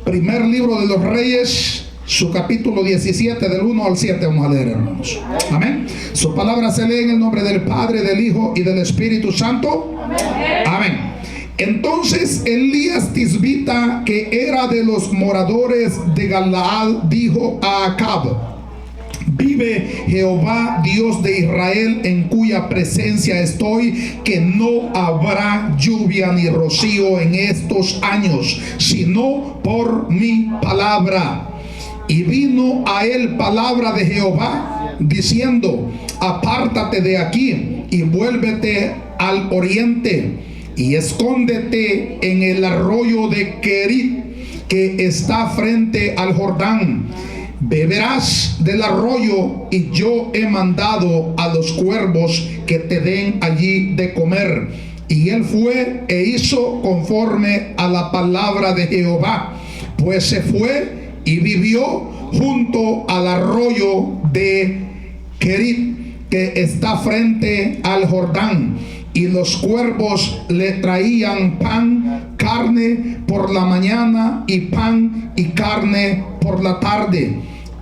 Primer libro de los Reyes, su capítulo 17, del 1 al 7, vamos a leer, hermanos. Amén. Su palabra se lee en el nombre del Padre, del Hijo y del Espíritu Santo. Amén. Entonces Elías Tisbita, que era de los moradores de Galaad, dijo a Acab: vive Jehová, Dios de Israel, en cuya presencia estoy, que no habrá lluvia ni rocío en estos años, sino por mi palabra. Y vino a él palabra de Jehová, diciendo: apártate de aquí y vuélvete al oriente, y escóndete en el arroyo de Kerit, que está frente al Jordán. Beberás del arroyo, y yo he mandado a los cuervos que te den allí de comer. Y él fue e hizo conforme a la palabra de Jehová, pues se fue y vivió junto al arroyo de Kerit, que está frente al Jordán. Y los cuervos le traían pan, carne por la mañana, y pan y carne por la tarde.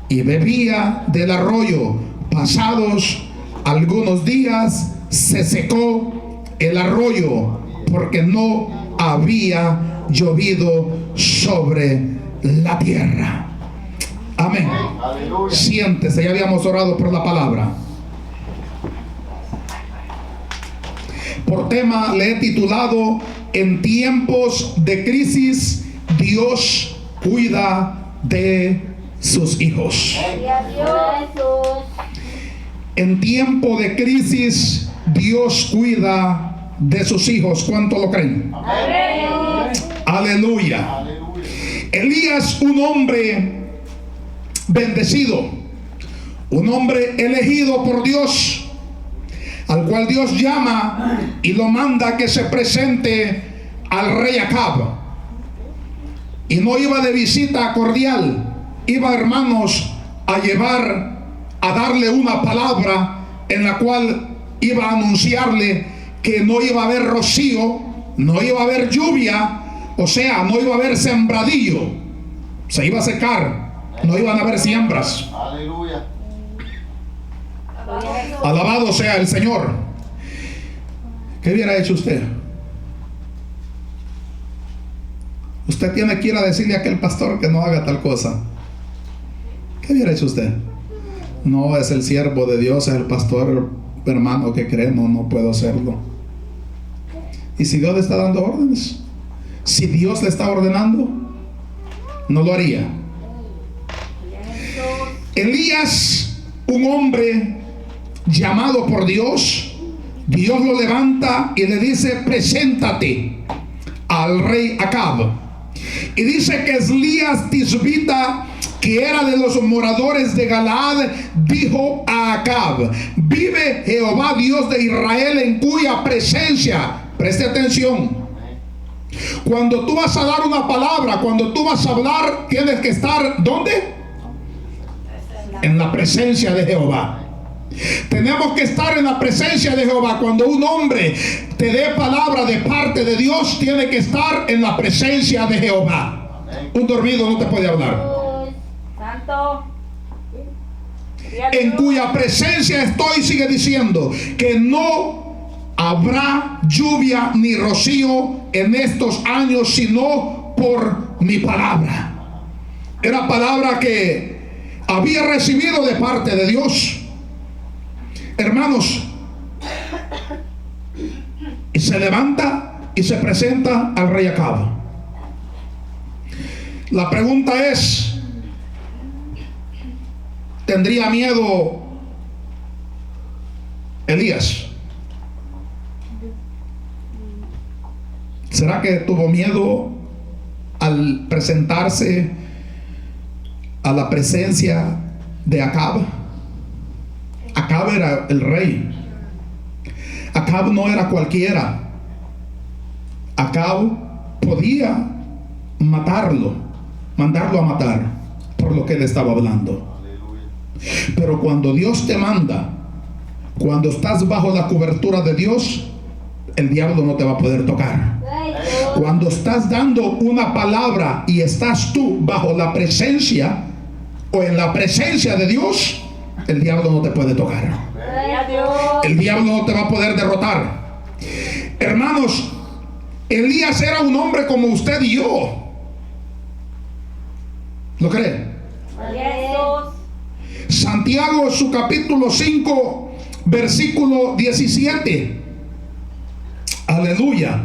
Y bebía del arroyo. Pasados algunos días se secó el arroyo, porque no había llovido sobre la tierra. Amén. Siéntese, ya habíamos orado por la palabra. Por tema le he titulado: en tiempos de crisis, Dios cuida de sus hijos. En tiempo de crisis, Dios cuida de sus hijos. ¿Cuánto lo creen? Aleluya. Elías, un hombre bendecido, un hombre elegido por Dios, al cual Dios llama y lo manda que se presente al rey Acab. Y no iba de visita cordial, iba, hermanos, a darle una palabra en la cual iba a anunciarle que no iba a haber rocío, no iba a haber lluvia, o sea, no iba a haber sembradillo, se iba a secar, no iban a haber siembras. Aleluya. Alabado sea el Señor. ¿Qué hubiera hecho usted? Usted tiene que ir a decirle a aquel pastor que no haga tal cosa. ¿Qué hubiera hecho usted? No, es el siervo de Dios, es el pastor, hermano, que cree, no puedo hacerlo. Y si Dios le está dando órdenes, si Dios le está ordenando, no lo haría. Elías, un hombre llamado por Dios, Dios lo levanta y le dice: preséntate al rey Acab. Y dice que Elías Tisbita, que era de los moradores de Galaad, dijo a Acab: vive Jehová, Dios de Israel, en cuya presencia, preste atención, cuando tú vas a dar una palabra, cuando tú vas a hablar, tienes que estar ¿dónde? En la presencia de Jehová. Tenemos que estar en la presencia de Jehová. Cuando un hombre te dé palabra de parte de Dios, tiene que estar en la presencia de Jehová. Un dormido no te puede hablar. Santo. En cuya presencia estoy, sigue diciendo, que no habrá lluvia ni rocío en estos años, sino por mi palabra. Era palabra que había recibido de parte de Dios. Hermanos, y se levanta y se presenta al rey Acab. La pregunta es: ¿tendría miedo Elías? ¿Será que tuvo miedo al presentarse a la presencia de Acab? Acab era el rey. Acab no era cualquiera. Acab podía matarlo, mandarlo a matar por lo que él estaba hablando. Pero cuando Dios te manda, cuando estás bajo la cobertura de Dios, el diablo no te va a poder tocar. Cuando estás dando una palabra y estás tú bajo la presencia o en la presencia de Dios, el diablo no te puede tocar. El diablo no te va a poder derrotar. Hermanos, Elías era un hombre como usted y yo. ¿Lo cree? Santiago, su capítulo 5, versículo 17. Aleluya.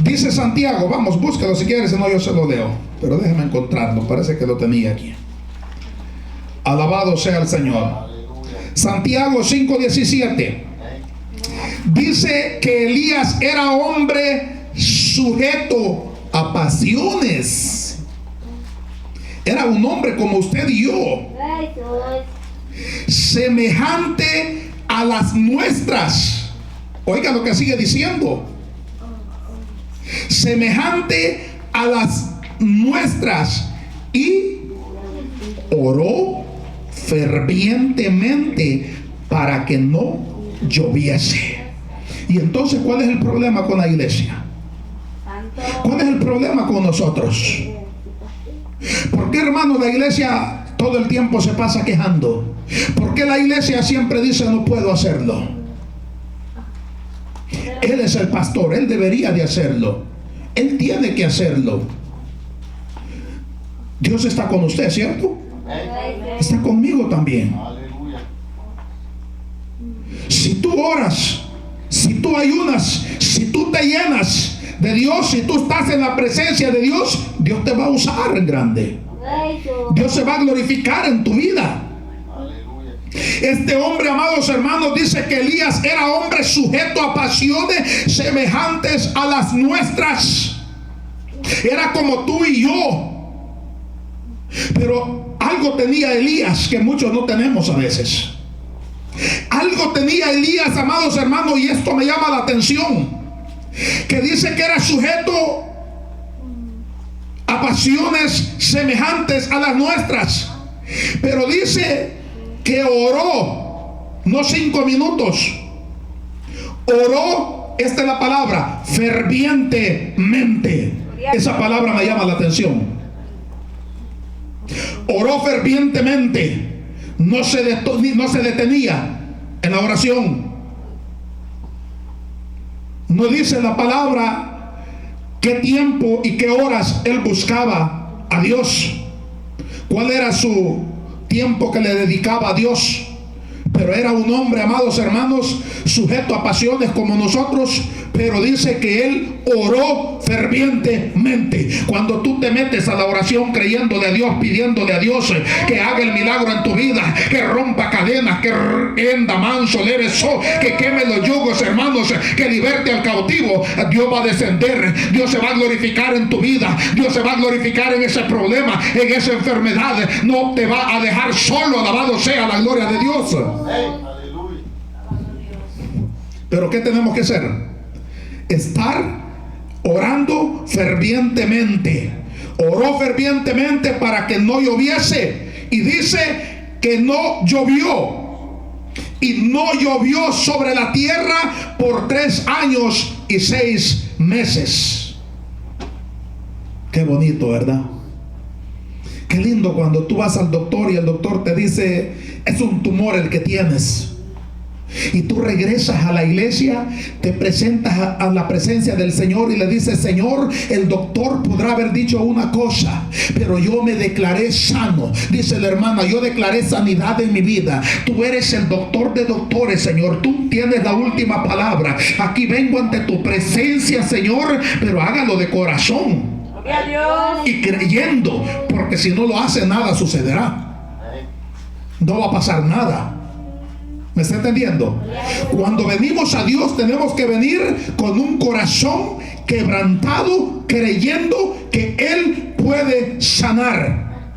Dice Santiago, vamos, búscalo si quieres, si no yo se lo leo. Pero déjeme encontrarlo, parece que lo tenía aquí. Alabado sea el Señor. Santiago 5:17. Dice que Elías era hombre sujeto a pasiones. Era un hombre como usted y yo, semejante a las nuestras. Oiga lo que sigue diciendo. Semejante a las nuestras. Y oró fervientemente para que no lloviese. Y entonces, ¿cuál es el problema con la iglesia? ¿Cuál es el problema con nosotros? ¿Por qué, hermano, la iglesia todo el tiempo se pasa quejando? ¿Por qué la iglesia siempre dice no puedo hacerlo? Él es el pastor, él debería de hacerlo. Él tiene que hacerlo. Dios está con usted, ¿cierto? Está conmigo también. Si tú oras, si tú ayunas, si tú te llenas de Dios, si tú estás en la presencia de Dios, Dios te va a usar en grande. Dios se va a glorificar en tu vida. Este hombre, amados hermanos, dice que Elías era hombre sujeto a pasiones semejantes a las nuestras. Era como tú y yo. Pero algo tenía Elías que muchos no tenemos a veces. Algo tenía Elías, amados hermanos, y esto me llama la atención. Que dice que era sujeto a pasiones semejantes a las nuestras. Pero dice que oró, no 5 minutos. Oró, esta es la palabra, fervientemente. Esa palabra me llama la atención. Oró fervientemente. No se detenía en la oración. No dice la palabra qué tiempo y qué horas él buscaba a Dios. ¿Cuál era su tiempo que le dedicaba a Dios? Pero era un hombre, amados hermanos, sujeto a pasiones como nosotros. Pero dice que él oró fervientemente. Cuando tú te metes a la oración creyéndole a Dios, pidiéndole a Dios que haga el milagro en tu vida, que rompa cadenas, que enda manso, leve so, que queme los yugos, hermanos, que liberte al cautivo, Dios va a descender. Dios se va a glorificar en tu vida. Dios se va a glorificar en ese problema, en esa enfermedad. No te va a dejar solo. Alabado sea la gloria de Dios. Pero ¿qué tenemos que hacer? Estar orando fervientemente. Oró fervientemente para que no lloviese. Y dice que no llovió. Y no llovió sobre la tierra por 3 años y 6 meses. Qué bonito, ¿verdad? Qué lindo cuando tú vas al doctor y el doctor te dice es un tumor el que tienes. Y tú regresas a la iglesia, te presentas a la presencia del Señor y le dices: Señor, el doctor podrá haber dicho una cosa, pero yo me declaré sano. Dice la hermana: yo declaré sanidad en mi vida. Tú eres el doctor de doctores, Señor. Tú tienes la última palabra. Aquí vengo ante tu presencia, Señor, pero hágalo de corazón y creyendo, porque si no lo hace, nada sucederá. No va a pasar nada. ¿Me está entendiendo? Cuando venimos a Dios tenemos que venir con un corazón quebrantado, creyendo que Él puede sanar,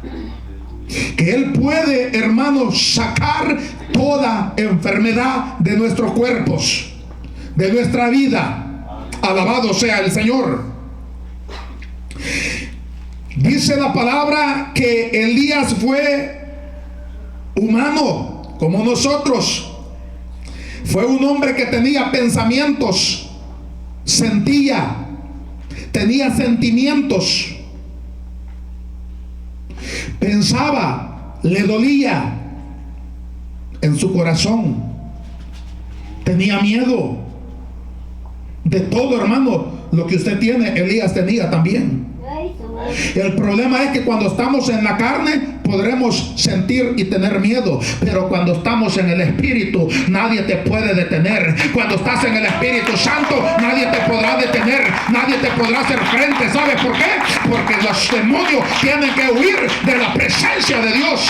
que Él puede, hermanos, sacar toda enfermedad de nuestros cuerpos, de nuestra vida. Alabado sea el Señor. Dice la palabra que Elías fue humano como nosotros. Fue un hombre que tenía pensamientos sentía, tenía sentimientos, pensaba, le dolía en su corazón, tenía miedo de todo, hermano. Lo que usted tiene, Elías tenía también. El problema es que cuando estamos en la carne podremos sentir y tener miedo, pero cuando estamos en el Espíritu nadie te puede detener. Cuando estás en el Espíritu Santo nadie te podrá detener, nadie te podrá hacer frente. ¿Sabes por qué? Porque los demonios tienen que huir de la presencia de Dios.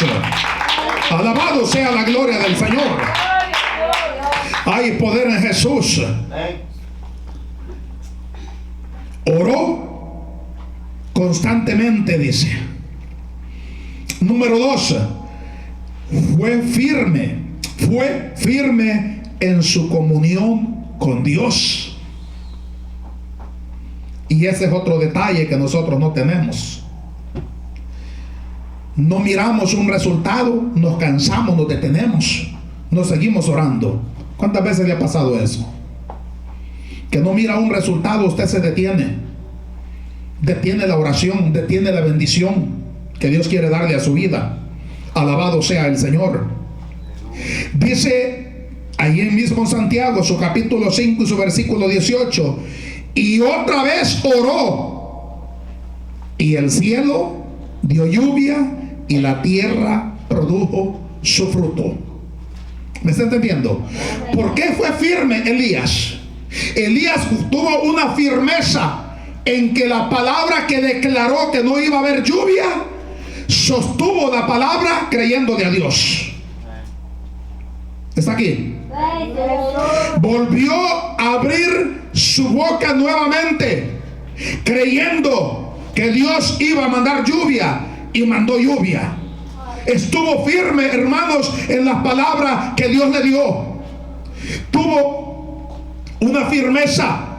Alabado sea la gloria del Señor. Hay poder en Jesús. Oró constantemente, dice. Número 2, fue firme en su comunión con Dios. Y ese es otro detalle que nosotros no tenemos. No miramos un resultado, nos cansamos, nos detenemos, no seguimos orando. ¿Cuántas veces le ha pasado eso? Que no mira un resultado, usted se detiene. Detiene la oración, detiene la bendición que Dios quiere darle a su vida. Alabado sea el Señor. Dice ahí en mismo Santiago, su capítulo 5 y su versículo 18: y otra vez oró, y el cielo dio lluvia, y la tierra produjo su fruto. ¿Me está entendiendo? ¿Por qué fue firme Elías? Elías tuvo una firmeza en que la palabra que declaró que no iba a haber lluvia, sostuvo la palabra creyéndole a Dios. ¿Está aquí? Volvió a abrir su boca nuevamente, creyendo que Dios iba a mandar lluvia, y mandó lluvia. Estuvo firme, hermanos, en las palabras que Dios le dio. Tuvo una firmeza.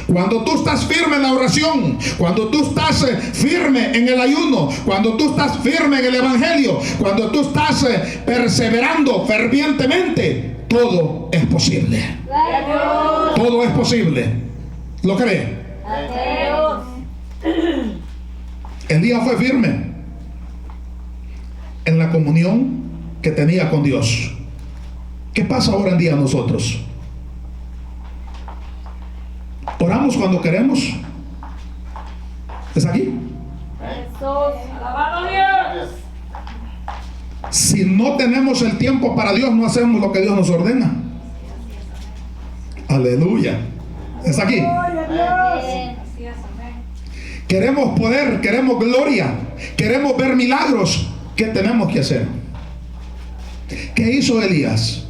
Cuando tú estás firme en la oración, cuando tú estás firme en el ayuno, cuando tú estás firme en el evangelio, cuando tú estás perseverando fervientemente, todo es posible. Todo es posible. ¿Lo cree? Elías fue firme en la comunión que tenía con Dios. ¿Qué pasa ahora en día nosotros? Oramos cuando queremos. ¿Es aquí? Alabado Dios. Si no tenemos el tiempo para Dios, no hacemos lo que Dios nos ordena. Aleluya. ¿Es aquí? Queremos poder, queremos gloria, queremos ver milagros. ¿Qué tenemos que hacer? ¿Qué hizo Elías?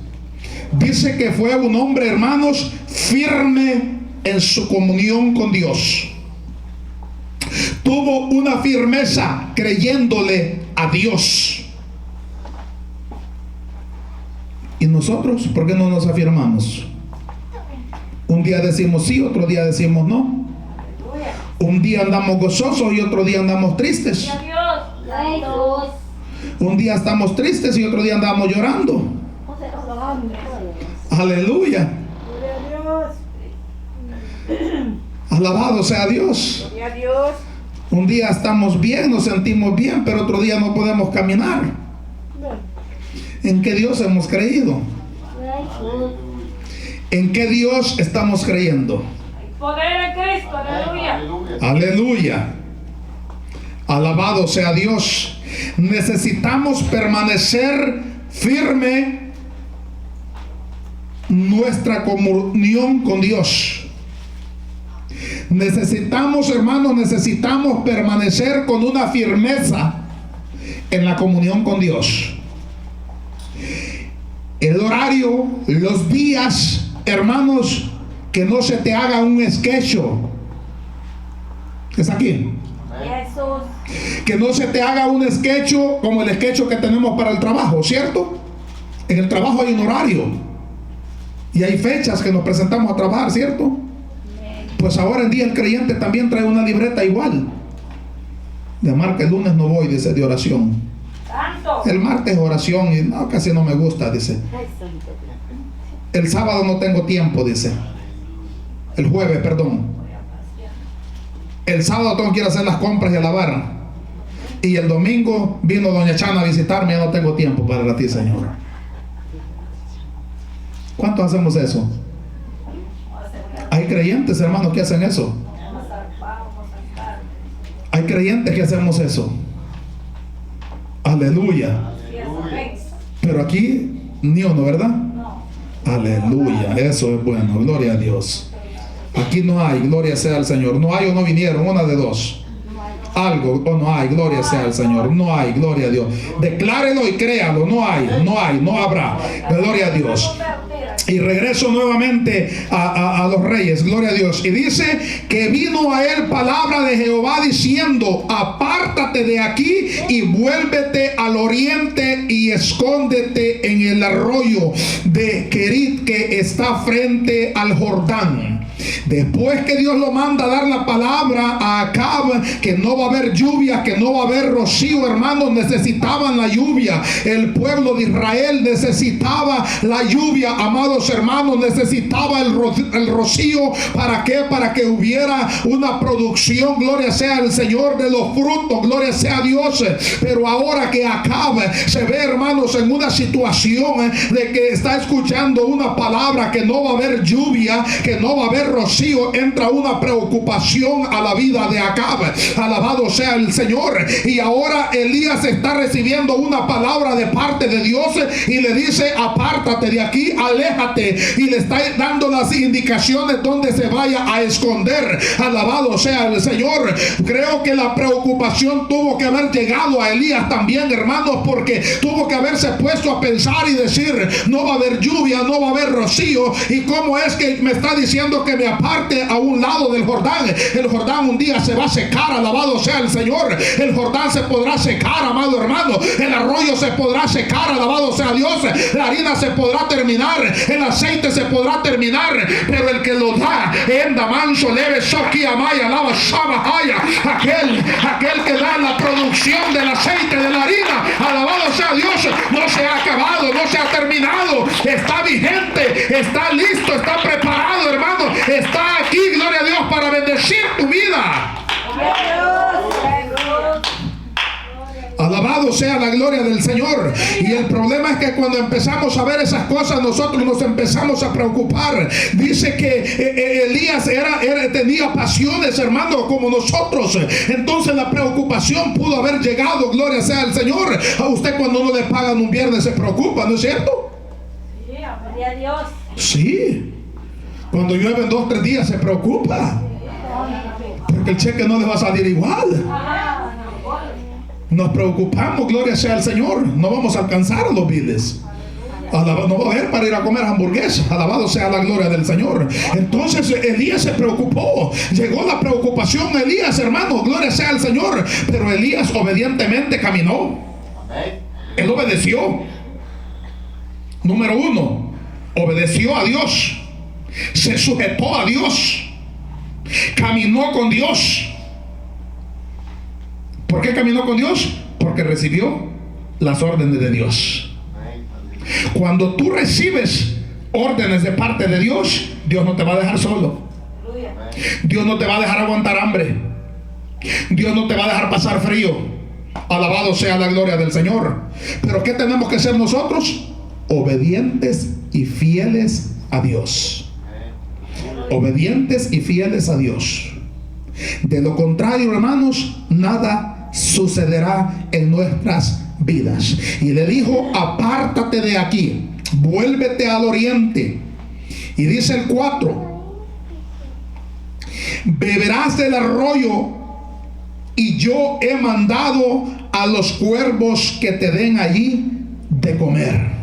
Dice que fue un hombre, hermanos, firme en su comunión con Dios. Tuvo una firmeza creyéndole a Dios. ¿Y nosotros por qué no nos afirmamos? Un día decimos sí, otro día decimos no. Un día andamos gozosos y otro día andamos tristes. Un día estamos tristes y otro día andamos llorando. Aleluya. Alabado sea Dios. Un día estamos bien, nos sentimos bien, pero otro día no podemos caminar. ¿En qué Dios hemos creído? ¿En qué Dios estamos creyendo? Poder en Cristo, aleluya. Aleluya. Alabado sea Dios. Necesitamos permanecer firme nuestra comunión con Dios. Necesitamos, hermanos, necesitamos permanecer con una firmeza en la comunión con Dios. El horario, los días, hermanos, que no se te haga un esquecho. ¿Es aquí? Jesús. Que no se te haga un esquecho como el esquecho que tenemos para el trabajo, ¿cierto? En el trabajo hay un horario y hay fechas que nos presentamos a trabajar, ¿cierto? Pues ahora en día el creyente también trae una libreta igual. De marca el lunes no voy, dice, de oración. Santo. El martes oración y no, casi no me gusta, dice. El sábado no tengo tiempo, dice. el jueves, perdón. El sábado tengo que ir a hacer las compras y a lavar. Y el domingo vino doña Chana a visitarme, ya no tengo tiempo para ti, Señor. ¿Cuántos hacemos eso? Hay creyentes, hermanos, que hacen eso. Hay creyentes que hacemos eso. Aleluya. Pero aquí ni uno, ¿verdad? Aleluya. Eso es bueno. Gloria a Dios. Aquí no hay, gloria sea al Señor. No hay o no vinieron, una de dos. Algo o no hay, gloria sea al Señor. No hay, gloria a Dios. Declárelo y créalo. No hay, no habrá. Gloria a Dios. Y regreso nuevamente a los reyes, gloria a Dios. Y dice que vino a él palabra de Jehová diciendo: apártate de aquí y vuélvete al oriente y escóndete en el arroyo de Querit que está frente al Jordán. Después que Dios lo manda a dar la palabra a Acab, que no va a haber lluvia, que no va a haber rocío, hermanos, necesitaban la lluvia. El pueblo de Israel necesitaba la lluvia, amados hermanos, necesitaba el rocío. ¿Para qué? Para que hubiera una producción, gloria sea al Señor, de los frutos, gloria sea a Dios. Pero ahora que Acab se ve, hermanos, en una situación de que está escuchando una palabra, que no va a haber lluvia, que no va a haber rocío, entra una preocupación a la vida de Acab. Alabado sea el Señor. Y ahora Elías está recibiendo una palabra de parte de Dios y le dice: apártate de aquí, aléjate, y le está dando las indicaciones donde se vaya a esconder. Alabado sea el Señor. Creo que la preocupación tuvo que haber llegado a Elías también, hermanos, porque tuvo que haberse puesto a pensar y decir: no va a haber lluvia, no va a haber rocío, y cómo es que me está diciendo que me aparte a un lado del Jordán. El Jordán un día se va a secar, alabado sea el Señor. El Jordán se podrá secar, amado hermano. El arroyo se podrá secar, alabado sea Dios. La harina se podrá terminar, el aceite se podrá terminar, pero el que lo da, enda manso, leve, soki, amaya, lava, shabahaya, aquel que da la producción del aceite, de la harina, alabado sea Dios, no se ha acabado, no se ha terminado, está vigente, está listo, está preparado, hermano. Está aquí, gloria a Dios, para bendecir tu vida. Alabado sea la gloria del Señor. Y el problema es que cuando empezamos a ver esas cosas, nosotros nos empezamos a preocupar. Dice que Elías tenía pasiones, hermano, como nosotros. Entonces la preocupación pudo haber llegado, gloria sea al Señor. A usted, cuando no le pagan un viernes, se preocupa, ¿no es cierto? Sí, gloria a Dios. Sí. Cuando llueven 2 o 3 días, se preocupa, porque el cheque no le va a salir igual. Nos preocupamos, gloria sea al Señor. No vamos a alcanzar los biles. No va a haber para ir a comer hamburguesas. Alabado sea la gloria del Señor. Entonces Elías se preocupó. Llegó la preocupación a Elías, hermano, gloria sea al Señor. Pero Elías obedientemente caminó. Él obedeció. Número 1, obedeció a Dios. Se sujetó a Dios, caminó con Dios. ¿Por qué caminó con Dios? Porque recibió las órdenes de Dios. Cuando tú recibes órdenes de parte de Dios, Dios no te va a dejar solo. Dios no te va a dejar aguantar hambre. Dios no te va a dejar pasar frío. Alabado sea la gloria del Señor. Pero ¿qué tenemos que ser nosotros? Obedientes y fieles a Dios. Obedientes y fieles a Dios. De lo contrario, hermanos, nada sucederá en nuestras vidas. Y le dijo: apártate de aquí, vuélvete al oriente. Y dice el 4: beberás del arroyo, y yo he mandado a los cuervos que te den allí de comer.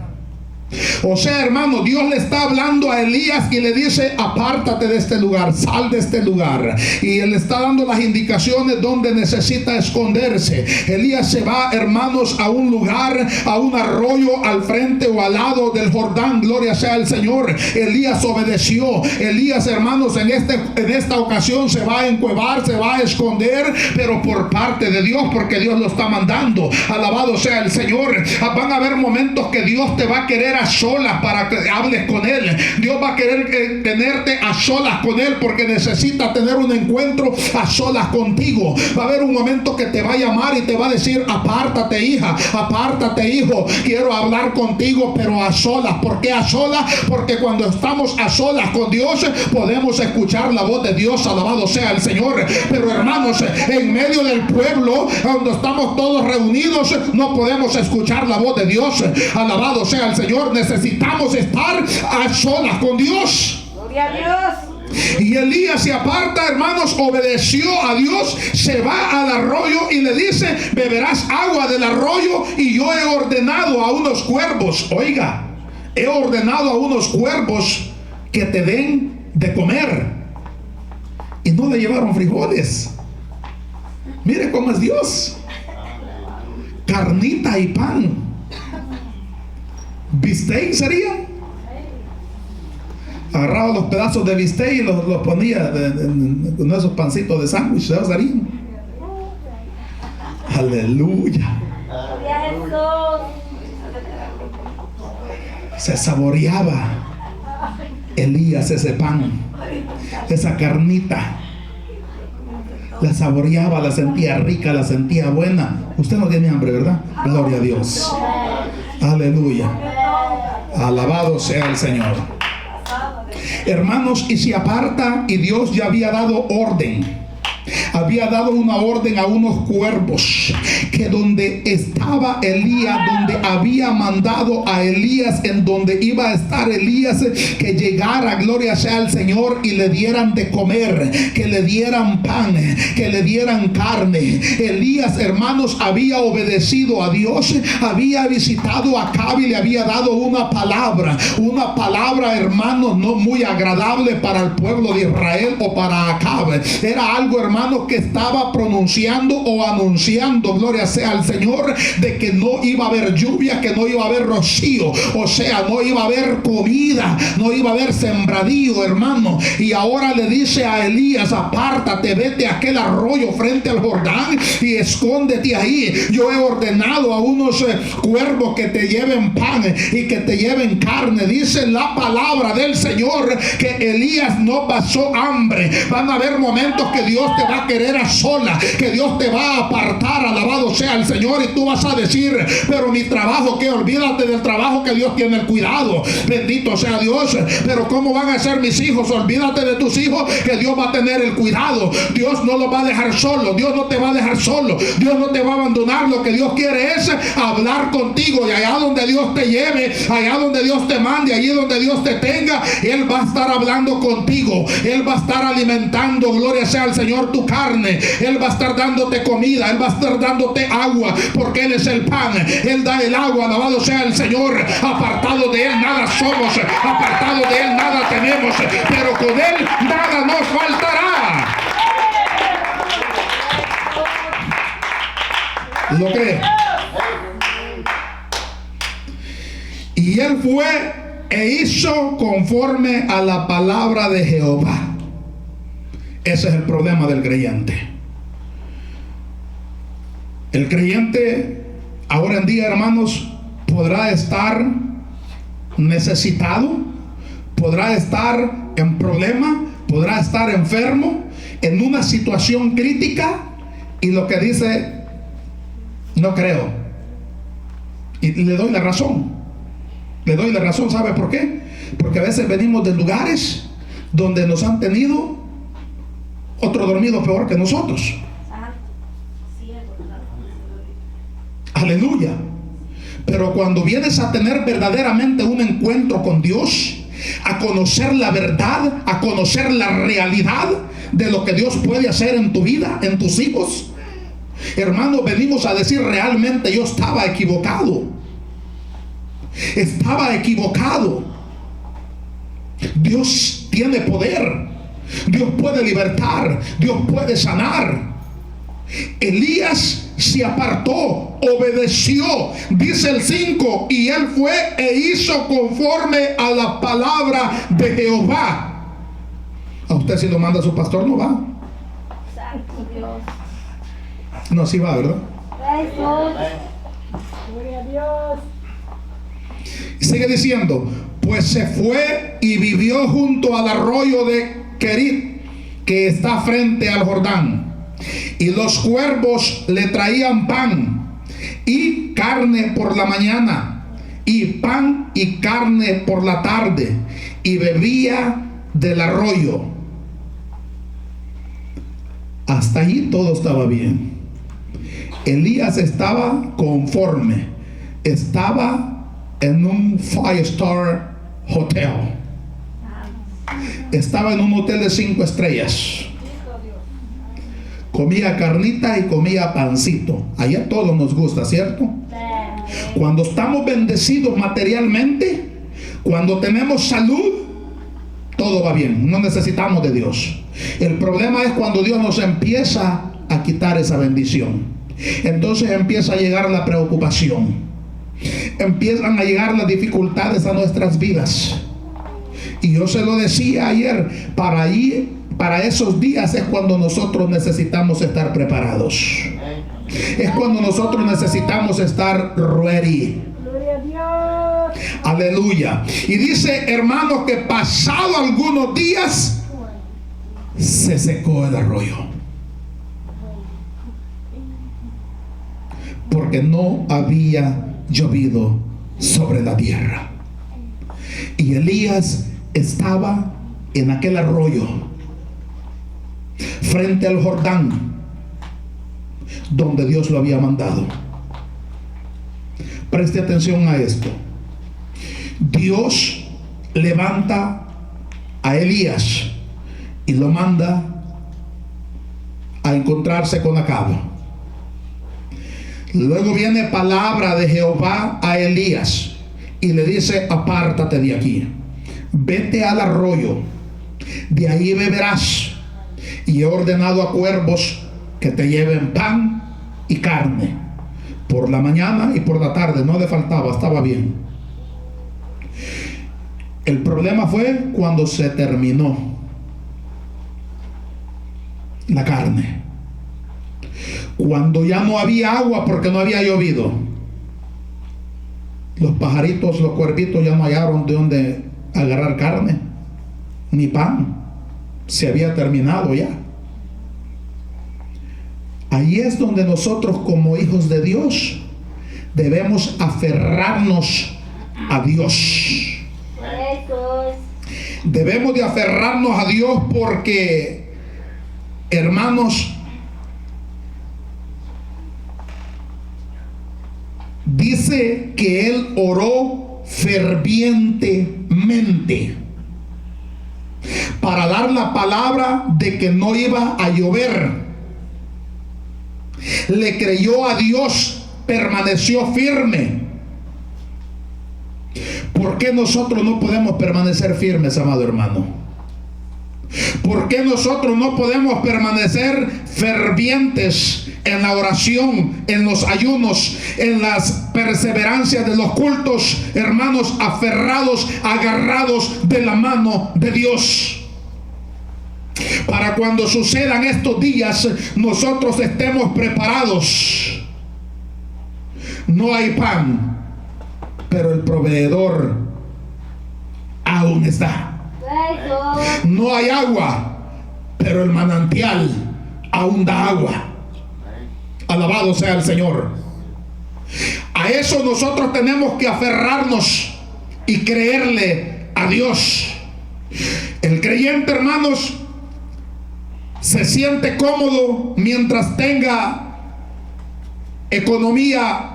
O sea, hermano, Dios le está hablando a Elías y le dice: apártate de este lugar, sal de este lugar. Y él está dando las indicaciones donde necesita esconderse. Elías se va, hermanos, a un lugar, a un arroyo al frente o al lado del Jordán. Gloria sea al Señor. Elías obedeció. Elías, hermanos, en esta ocasión se va a encuevar, se va a esconder, pero por parte de Dios, porque Dios lo está mandando. Alabado sea el Señor. Van a haber momentos que Dios te va a querer a solas para que hables con Él. Dios va a querer tenerte a solas con Él porque necesita tener un encuentro a solas contigo. Va a haber un momento que te va a llamar y te va a decir: apártate, hija, apártate, hijo, quiero hablar contigo, pero a solas. ¿Por qué a solas? Porque cuando estamos a solas con Dios podemos escuchar la voz de Dios, alabado sea el Señor. Pero hermanos, en medio del pueblo, cuando estamos todos reunidos, no podemos escuchar la voz de Dios, alabado sea el Señor. Necesitamos estar a solas con Dios. Gloria a Dios. Y Elías se aparta, hermanos, obedeció a Dios, se va al arroyo y le dice: beberás agua del arroyo, y yo he ordenado a unos cuervos, oiga, he ordenado a unos cuervos que te den de comer. Y no le llevaron frijoles. Mire cómo es Dios. Carnita y pan. Bistec serían. Agarraba los pedazos de bistec y los ponía con esos pancitos de sándwich. ¿Sabes? Harían. Aleluya. Gloria a Jesús. Se saboreaba Elías ese pan, esa carnita. La saboreaba, la sentía rica, la sentía buena. Usted no tiene hambre, ¿verdad? Gloria a Dios. Aleluya. Alabado sea el Señor. Hermanos, y se aparta, y Dios ya había dado orden. Había dado una orden a unos cuervos, que donde estaba Elías, donde había mandado a Elías, en donde iba a estar Elías, que llegara, gloria sea al Señor, y le dieran de comer, que le dieran pan, que le dieran carne. Elías, hermanos, había obedecido a Dios, había visitado a Acab y le había dado una palabra, hermanos, no muy agradable para el pueblo de Israel o para Acab. Era algo, hermanos, que estaba pronunciando o anunciando, gloria sea al Señor, de que no iba a haber lluvia, que no iba a haber rocío, o sea, no iba a haber comida, no iba a haber sembradío, hermano. Y ahora le dice a Elías: apártate, vete a aquel arroyo frente al Jordán y escóndete ahí. Yo he ordenado a unos cuervos que te lleven pan y que te lleven carne. Dice la palabra del Señor que Elías no pasó hambre. Van a haber momentos que Dios te va a querer a sola, que Dios te va a apartar, alabado sea el Señor, y tú vas a decir: pero mi trabajo, que olvídate del trabajo, que Dios tiene el cuidado, bendito sea Dios. Pero ¿cómo van a ser mis hijos? Olvídate de tus hijos, que Dios va a tener el cuidado. Dios no los va a dejar solo, Dios no te va a dejar solo, Dios no te va a abandonar. Lo que Dios quiere es hablar contigo, y allá donde Dios te lleve, allá donde Dios te mande, allí donde Dios te tenga, Él va a estar hablando contigo, Él va a estar alimentando, gloria sea al Señor, tu carne. Él va a estar dándote comida, Él va a estar dándote agua, porque Él es el pan, Él da el agua, alabado sea el Señor. Apartado de Él nada somos, apartado de Él nada tenemos, pero con Él nada nos faltará. ¿Lo cree? Y él fue e hizo conforme a la palabra de Jehová. Ese es el problema del creyente. El creyente ahora en día, hermanos, podrá estar necesitado, podrá estar en problema, podrá estar enfermo, en una situación crítica, y lo que dice: no creo. Y le doy la razón. Le doy la razón. ¿Sabe por qué? Porque a veces venimos de lugares donde nos han tenido otro dormido peor que nosotros. Aleluya. Pero cuando vienes a tener verdaderamente un encuentro con Dios, a conocer la verdad, a conocer la realidad de lo que Dios puede hacer en tu vida, en tus hijos, hermano, venimos a decir: realmente yo estaba equivocado. Estaba equivocado. Dios tiene poder. Dios puede libertar. Dios puede sanar. Elías se apartó, obedeció. Dice el 5: y él fue e hizo conforme a la palabra de Jehová. A usted, si lo manda su pastor, no va. Santo Dios. No, sí va, ¿verdad? Gloria a Dios. Sigue diciendo, pues se fue y vivió junto al arroyo de Querit, que está frente al Jordán. Y los cuervos le traían pan y carne por la mañana, y pan y carne por la tarde, y bebía del arroyo. Hasta allí todo estaba bien. Elías estaba conforme, estaba en un 5-star hotel, estaba en un hotel de 5 estrellas, comía carnita y comía pancito. Allá a todos nos gusta, ¿cierto? Cuando estamos bendecidos materialmente, cuando tenemos salud, todo va bien, no necesitamos de Dios. El problema es cuando Dios nos empieza a quitar esa bendición. Entonces empieza a llegar la preocupación, empiezan a llegar las dificultades a nuestras vidas. Y yo se lo decía ayer, para esos días es cuando nosotros necesitamos estar preparados. Es cuando nosotros necesitamos estar ready. Aleluya. Y dice, hermanos, que pasado algunos días se secó el arroyo, porque no había llovido sobre la tierra. Y Elías estaba en aquel arroyo frente al Jordán, donde Dios lo había mandado. Preste atención a esto. Dios levanta a Elías y lo manda a encontrarse con Acab. Luego viene palabra de Jehová a Elías y le dice, apártate de aquí, vete al arroyo, de ahí beberás, y he ordenado a cuervos que te lleven pan y carne por la mañana y por la tarde. No le faltaba, estaba bien. El problema fue cuando se terminó la carne, cuando ya no había agua porque no había llovido. Los pajaritos, los cuervitos ya no hallaron de dónde agarrar carne ni pan, se había terminado ya. Ahí es donde nosotros, como hijos de Dios, debemos aferrarnos a Dios. Debemos de aferrarnos a Dios porque, hermanos, dice que él oró fervientemente para dar la palabra de que no iba a llover. Le creyó a Dios, permaneció firme. ¿Por qué nosotros no podemos permanecer firmes, amado hermano? ¿Por qué nosotros no podemos permanecer fervientes en la oración, en los ayunos, en las perseverancias de los cultos, hermanos, aferrados, agarrados de la mano de Dios? Para cuando sucedan estos días, nosotros estemos preparados. No hay pan, pero el proveedor aún está. No hay agua, pero el manantial aún da agua. Alabado sea el Señor. A eso nosotros tenemos que aferrarnos y creerle a Dios. El creyente, hermanos, se siente cómodo mientras tenga economía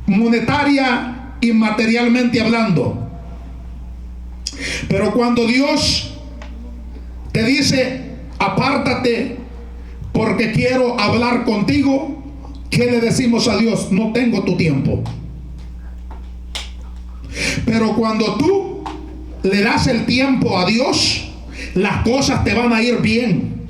monetaria y materialmente hablando. Pero cuando Dios te dice, apártate porque quiero hablar contigo, ¿qué le decimos a Dios? No tengo tu tiempo. Pero cuando tú le das el tiempo a Dios, las cosas te van a ir bien.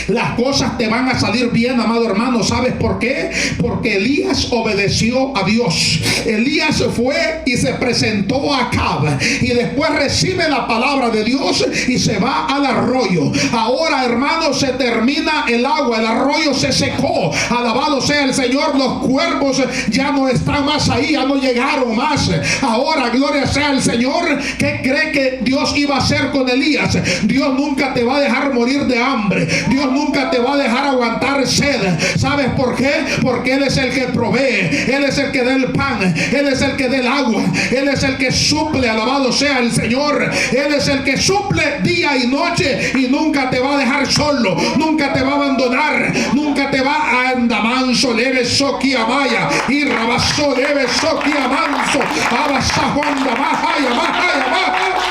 Las cosas te van a salir bien, amado hermano. ¿Sabes por qué? Porque Elías obedeció a Dios. Elías fue y se presentó a Acab, y después recibe la palabra de Dios y se va al arroyo. Ahora, hermano, se termina el agua, el arroyo se secó. Alabado sea el Señor. Los cuervos ya no están más ahí, ya no llegaron más. Ahora, gloria sea el Señor. ¿Qué cree que Dios iba a hacer con Elías? Dios nunca te va a dejar morir de hambre. Dios nunca te va a dejar aguantar sed. ¿Sabes por qué? Porque Él es el que provee. Él es el que da el pan. Él es el que da el agua. Él es el que suple. Alabado sea el Señor. Él es el que suple día y noche, y nunca te va a dejar solo. Nunca te va a abandonar. Nunca te va a andamanso. Leve soki amaya. Y rabaso leve soki amanso. Abasajonda mahaya mahaya mahaya.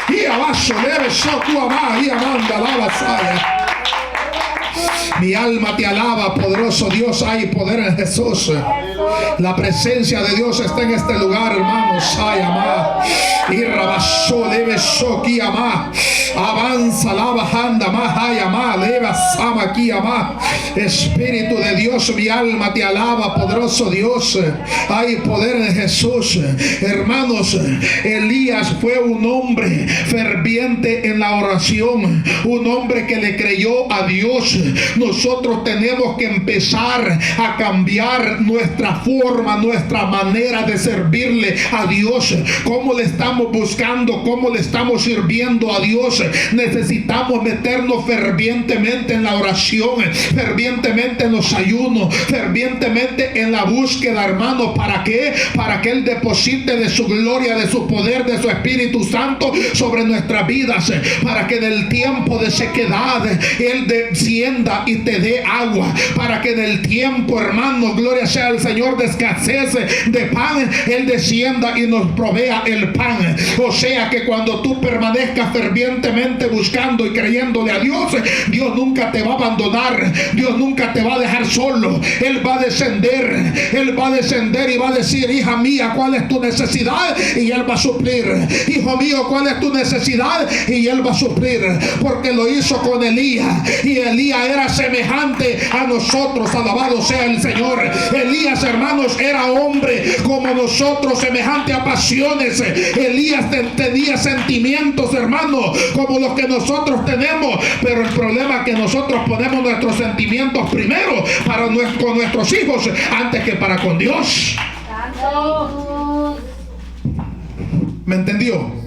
Y abaso leve soku amaya. Y amanda la basaya. Mi alma te alaba, poderoso Dios. Hay poder en Jesús. La presencia de Dios está en este lugar, hermanos. Ay, amá. Y rabasó, leve soki amá. Avanza la bajanda más. Ay, amá. Leva sama aquí amá. Espíritu de Dios, mi alma te alaba, poderoso Dios. Hay poder en Jesús. Hermanos, Elías fue un hombre ferviente en la oración. Un hombre que le creyó a Dios. Nosotros tenemos que empezar a cambiar nuestra forma, nuestra manera de servirle a Dios. ¿Cómo le estamos buscando? ¿Cómo le estamos sirviendo a Dios? Necesitamos meternos fervientemente en la oración, fervientemente en los ayunos, fervientemente en la búsqueda, hermano. ¿Para qué? Para que Él deposite de su gloria, de su poder, de su Espíritu Santo sobre nuestras vidas, para que en el tiempo de sequedad Él descienda y te dé agua, para que en el tiempo, hermano, gloria sea al Señor, de escasez de pan, Él descienda y nos provea el pan. O sea que cuando tú permanezcas fervientemente buscando y creyéndole a Dios, Dios nunca te va a abandonar. Dios nunca te va a dejar solo. Él va a descender. Él va a descender y va a decir: hija mía, ¿cuál es tu necesidad? Y Él va a suplir. Hijo mío, ¿cuál es tu necesidad? Y Él va a suplir. Porque lo hizo con Elías, y Elías era semejante a nosotros. Alabado sea el Señor. Elías, hermanos, era hombre como nosotros, semejante a pasiones. Elías tenía sentimientos, hermanos, como los que nosotros tenemos, pero el problema es que nosotros ponemos nuestros sentimientos primero con nuestros hijos antes que para con Dios. ¿Me entendió?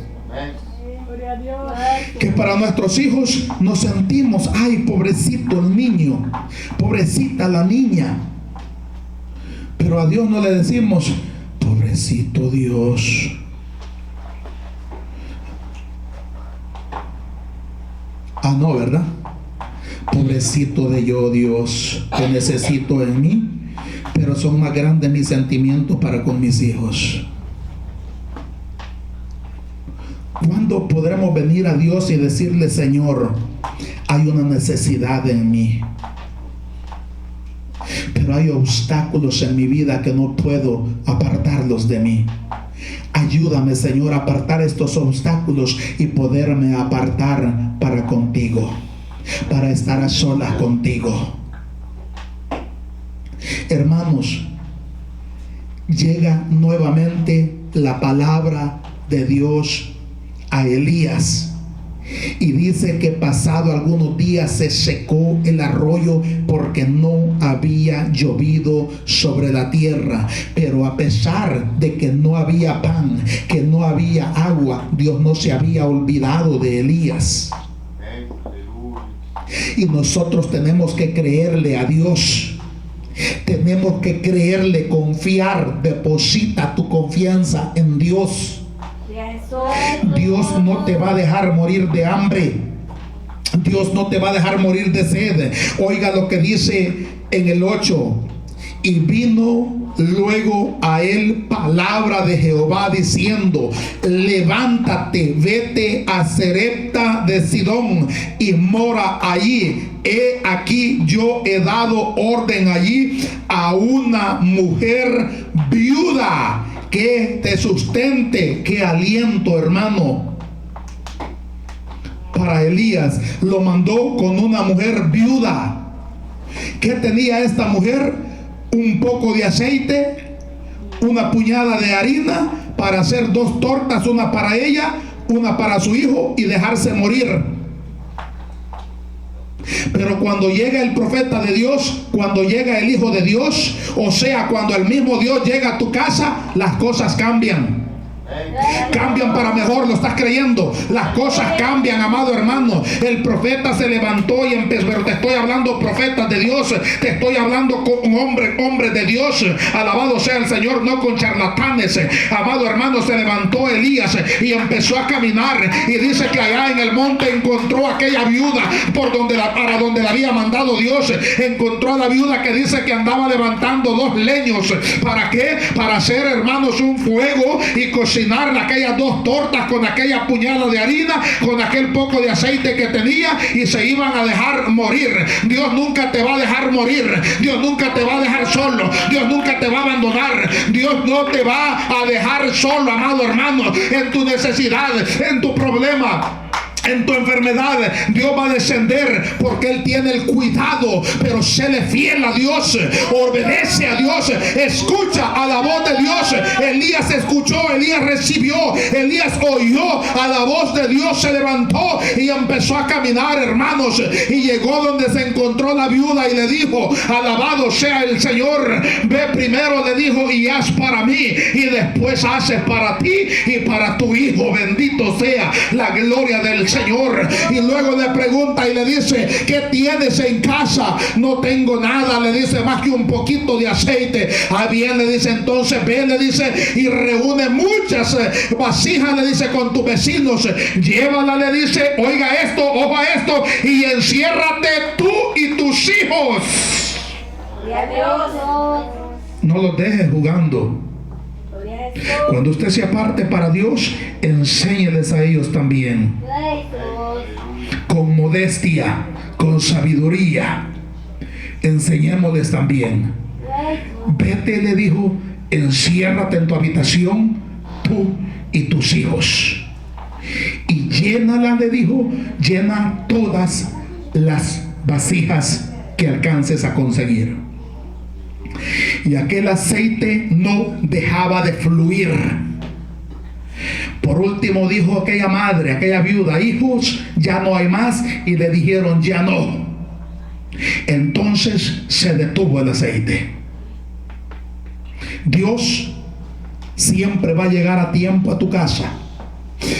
Que para nuestros hijos nos sentimos: ay, pobrecito el niño, pobrecita la niña. Pero a Dios no le decimos: pobrecito Dios. Ah, no, ¿verdad? Pobrecito de yo, Dios, te necesito en mí, pero son más grandes mis sentimientos para con mis hijos. ¿Cuándo podremos venir a Dios y decirle: Señor, hay una necesidad en mí, pero hay obstáculos en mi vida que no puedo apartarlos de mí? Ayúdame, Señor, a apartar estos obstáculos y poderme apartar para contigo, para estar a solas contigo. Hermanos, llega nuevamente la palabra de Dios a Elías, y dice que pasado algunos días se secó el arroyo porque no había llovido sobre la tierra. Pero a pesar de que no había pan, que no había agua, Dios no se había olvidado de Elías. Y nosotros tenemos que creerle a Dios. Tenemos que creerle, confiar. Deposita tu confianza en Dios. Dios no te va a dejar morir de hambre. Dios no te va a dejar morir de sed. Oiga lo que dice en el 8: y vino luego a él palabra de Jehová diciendo: levántate, vete a Sarepta de Sidón y mora allí. He aquí yo he dado orden allí a una mujer viuda que te sustente. Qué aliento, hermano. para Elías, lo mandó con una mujer viuda. ¿Qué tenía esta mujer? Un poco de aceite, una puñada de harina para hacer 2 tortas, una para ella, una para su hijo, y dejarse morir. Pero cuando llega el profeta de Dios, cuando llega el Hijo de Dios, o sea, cuando el mismo Dios llega a tu casa, las cosas cambian. Cambian para mejor, ¿lo estás creyendo? Las cosas cambian, amado hermano. El profeta se levantó y empezó, pero te estoy hablando profetas de Dios, te estoy hablando con hombres de Dios, alabado sea el Señor, no con charlatanes. Amado hermano, se levantó Elías y empezó a caminar, y dice que allá en el monte encontró a aquella viuda para donde la había mandado Dios. Encontró a la viuda que dice que andaba levantando 2 leños. ¿Para qué? Para hacer, hermanos, un fuego y cocinar aquellas 2 tortas con aquella puñada de harina, con aquel poco de aceite que tenía, y se iban a dejar morir. Dios nunca te va a dejar morir. Dios nunca te va a dejar solo. Dios nunca te va a abandonar. Dios no te va a dejar solo, amado hermano, en tu necesidad, en tu problema, en tu enfermedad. Dios va a descender porque Él tiene el cuidado. Pero séle fiel a Dios, obedece a Dios, escucha a la voz de Dios. Elías escuchó, Elías recibió, Elías oyó a la voz de Dios, se levantó y empezó a caminar, hermanos, y llegó donde se encontró la viuda y le dijo: alabado sea el Señor, ve primero, le dijo, y haz para mí, y después haces para ti y para tu hijo. Bendito sea la gloria del Señor. Y luego le pregunta y le dice: ¿qué tienes en casa? No tengo nada, le dice, más que un poquito de aceite. Ah, bien, le dice, entonces ve, le dice, y reúne muchas vasijas, le dice, con tus vecinos, llévala, le dice, oiga esto, ojo a esto, y enciérrate tú y tus hijos. No los dejes jugando. Cuando usted se aparte para Dios, enséñeles a ellos también, con modestia, con sabiduría. Enseñémosles también. Vete, le dijo, enciérrate en tu habitación, tú y tus hijos, y llénala, le dijo, llena todas las vasijas que alcances a conseguir. Y aquel aceite no dejaba de fluir. Por último dijo aquella madre, aquella viuda: hijos, ya no hay más. Y le dijeron: ya no. Entonces se detuvo el aceite. Dios siempre va a llegar a tiempo a tu casa.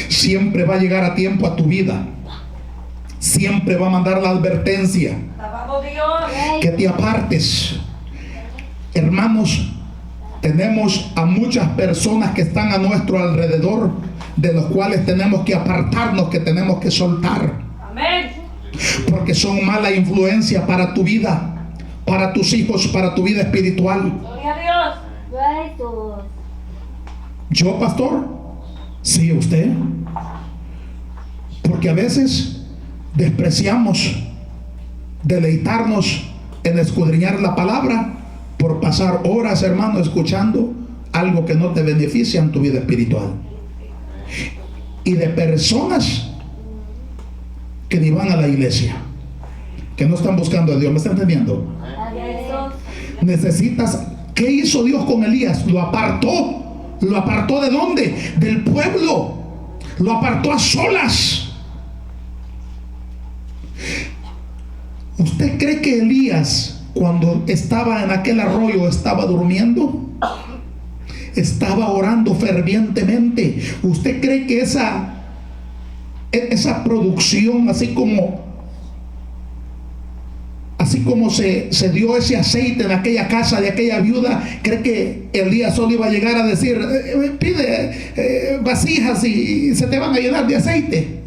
Siempre va a llegar a tiempo a tu vida. Siempre va a mandar la advertencia que te apartes. Hermanos, tenemos a muchas personas que están a nuestro alrededor, de los cuales tenemos que apartarnos, que tenemos que soltar. Amén. Porque son mala influencia para tu vida, para tus hijos, para tu vida espiritual. Gloria a Dios. ¿Yo, pastor? Sí, usted. Porque a veces despreciamos deleitarnos en escudriñar la palabra por pasar horas, hermano, escuchando algo que no te beneficia en tu vida espiritual, y de personas que ni van a la iglesia, que no están buscando a Dios. ¿Me están entendiendo? Necesitas. ¿Qué hizo Dios con Elías? Lo apartó. ¿Lo apartó de dónde? Del pueblo. Lo apartó a solas. ¿Usted cree que Elías, cuando estaba en aquel arroyo, estaba durmiendo? Estaba orando fervientemente. ¿Usted cree que esa producción, así como se dio ese aceite en aquella casa de aquella viuda, cree que Elías solo iba a llegar a decir: pide vasijas y se te van a llenar de aceite?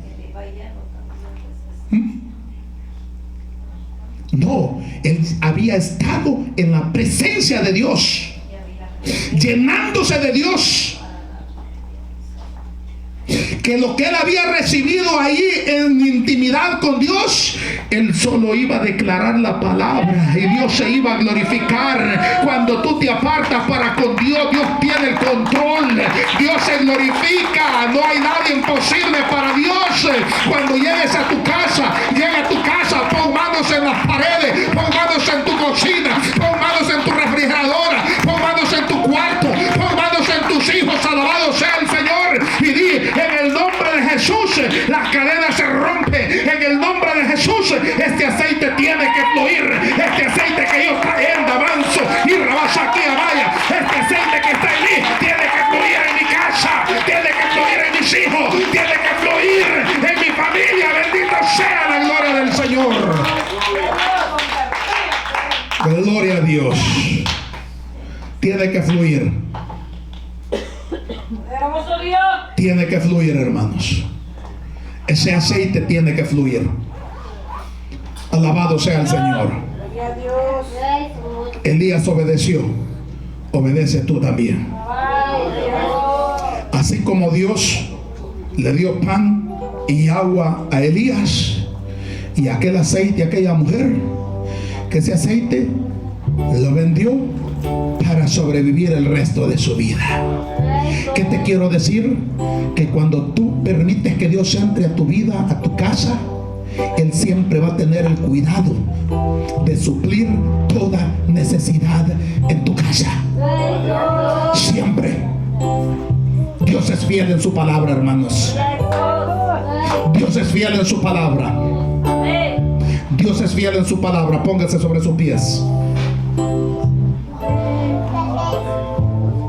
No, él había estado en la presencia de Dios, llenándose de Dios. que lo que él había recibido ahí en intimidad con Dios, él solo iba a declarar la palabra y Dios se iba a glorificar. Cuando tú te apartas para con Dios, Dios tiene el control, Dios se glorifica, no hay nada imposible para Dios. Cuando llegues a tu casa, llega a tu casa, pon manos en las paredes, pon manos en tu cocina, pon manos en tu refrigeradora, pon manos en tu cuarto, pon manos en tus hijos, alabado sea el Señor, y di: en el nombre de Jesús las cadenas se rompen, en el nombre de Jesús este aceite tiene que fluir, este aceite que yo trayendo avanzo y rabasa aquí a vaya, este aceite que está en mí tiene que fluir en mi casa, tiene que fluir en mis hijos, tiene que fluir en mi familia. Bendito sea la gloria del Señor. Gloria a Dios. Tiene que fluir. Tiene que fluir, hermanos. Ese aceite tiene que fluir. Alabado sea el Señor. Elías obedeció. Obedece tú también. Así como Dios le dio pan y agua a Elías y aquel aceite a aquella mujer, que ese aceite lo vendió para sobrevivir el resto de su vida. ¿Qué te quiero decir? Que cuando tú permites que Dios entre a tu vida, a tu casa, Él siempre va a tener el cuidado de suplir toda necesidad en tu casa. Siempre. Dios es fiel en su palabra, hermanos. Dios es fiel en su palabra. Dios es fiel en su palabra. Póngase sobre sus pies.